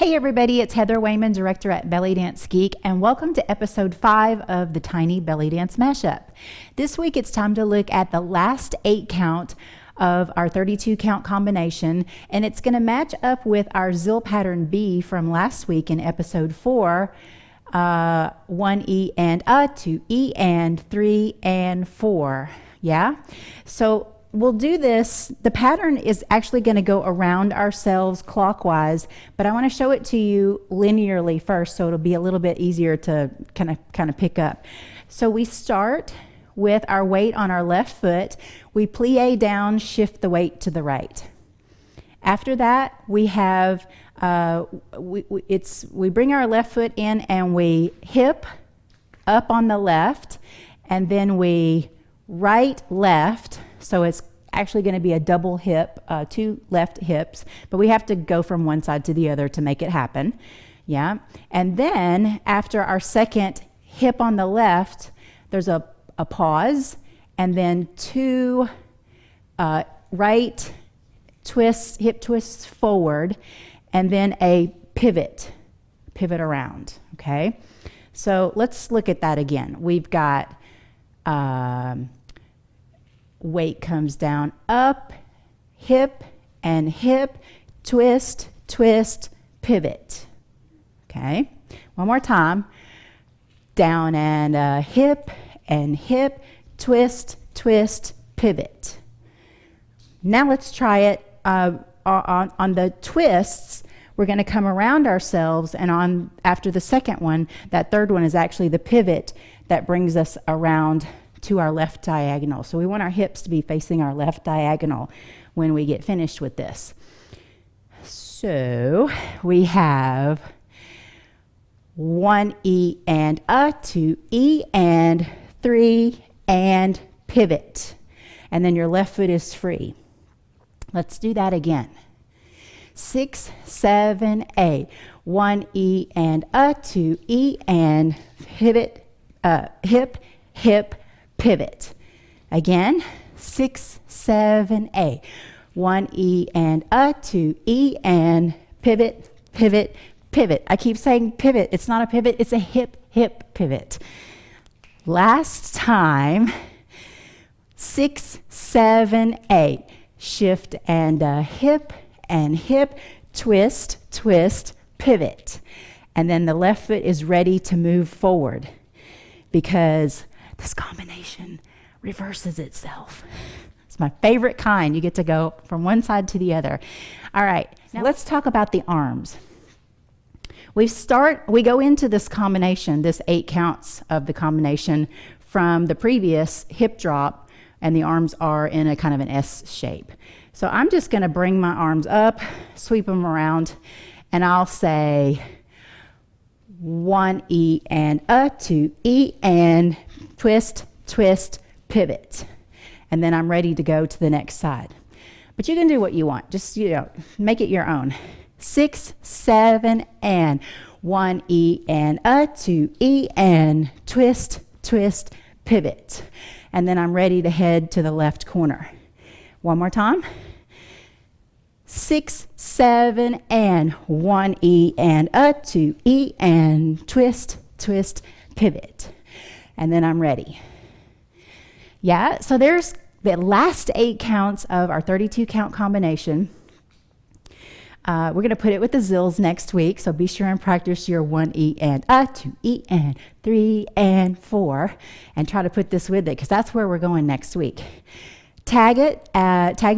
Hey everybody, it's Heather Wayman, director at Belly Dance Geek, and welcome to episode 5 of the Tiny Belly Dance Mashup. This week it's time to look at the last 8 count of our 32 count combination, and it's going to match up with our Zill pattern B from last week in episode 4, 1 E and A, 2 E and 3 and 4. Yeah? So we'll do this. The pattern is actually going to go around ourselves clockwise, but I want to show it to you linearly first so it'll be a little bit easier to kind of pick up. So we start with our weight on our left foot. We plie down, shift the weight to the right. After that, we have we bring our left foot in and we hip up on the left, and then we right left. So it's actually going to be a double hip, 2 left hips, but we have to go from one side to the other to make it happen. Yeah. And then after our second hip on the left, there's a pause, and then 2 right twists, hip twists forward, and then a pivot around. Okay. So let's look at that again. We've got weight comes down, up, hip, and hip, twist, twist, pivot. Okay, one more time. Down and hip, twist, twist, pivot. Now let's try it on the twists. We're going to come around ourselves, and after the second one, that third one is actually the pivot that brings us around to our left diagonal. So we want our hips to be facing our left diagonal when we get finished with this. So we have 1 E and A, 2 E and 3 and pivot. And then your left foot is free. Let's do that again. 6, 7, A. 1 E and A, 2 E and pivot, hip, hip, pivot. Again, 6, 7, A. 1 E and A, 2 E and pivot, pivot, pivot. I keep saying pivot. It's not a pivot, it's a hip, hip pivot. Last time, 6, 7, 8. Shift and hip, twist, twist, pivot. And then the left foot is ready to move forward because this combination reverses itself. It's my favorite kind. You get to go from one side to the other. All right, now let's talk about the arms. We go into this combination, this 8 counts of the combination from the previous hip drop, and the arms are in a kind of an S shape. So I'm just going to bring my arms up, sweep them around, and I'll say 1 E and A, 2 E and twist, twist, pivot. And then I'm ready to go to the next side. But you can do what you want. Just, make it your own. 6, 7, and 1 E and A, 2 E and twist, twist, pivot. And then I'm ready to head to the left corner. One more time. 6, 7, and 1 E and A, 2 E and twist, twist, pivot. And then I'm ready. Yeah, so there's the last 8 counts of our 32 count combination. We're going to put it with the Zills next week, so be sure and practice your 1 E and A, 2 E and 3 and 4, and try to put this with it because that's where we're going next week. Tag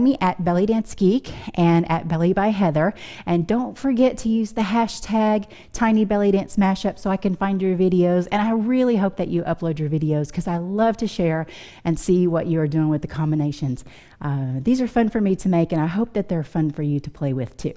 me at Belly Dance Geek and at Belly by Heather, and don't forget to use the hashtag Tiny Belly Dance Mashup so I can find your videos. And I really hope that you upload your videos because I love to share and see what you are doing with the combinations. These are fun for me to make, and I hope that they're fun for you to play with too.